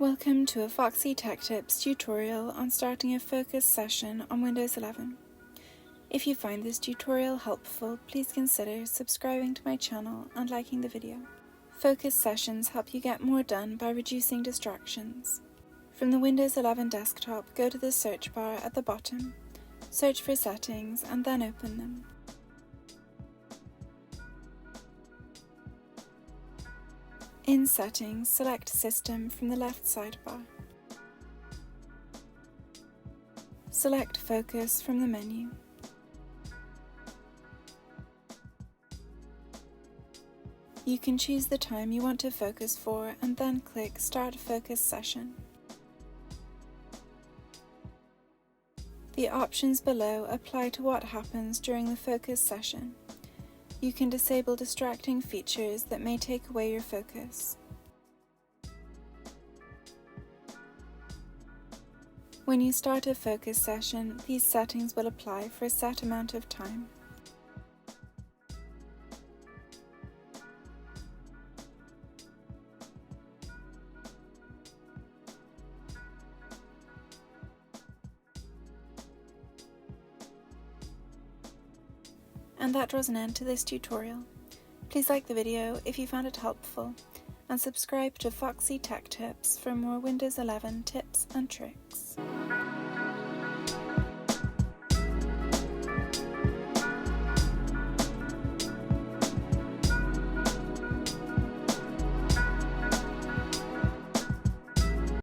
Welcome to a Foxy Tech Tips tutorial on starting a focus session on Windows 11. If you find this tutorial helpful, please consider subscribing to my channel and liking the video. Focus sessions help you get more done by reducing distractions. From the Windows 11 desktop, go to the search bar at the bottom, search for Settings and then open them. In Settings, select System from the left sidebar. Select Focus from the menu. You can choose the time you want to focus for and then click Start Focus Session. The options below apply to what happens during the focus session. You can disable distracting features that may take away your focus. When you start a focus session, these settings will apply for a set amount of time. And that draws an end to this tutorial. Please like the video if you found it helpful, and subscribe to Foxy Tech Tips for more Windows 11 tips and tricks.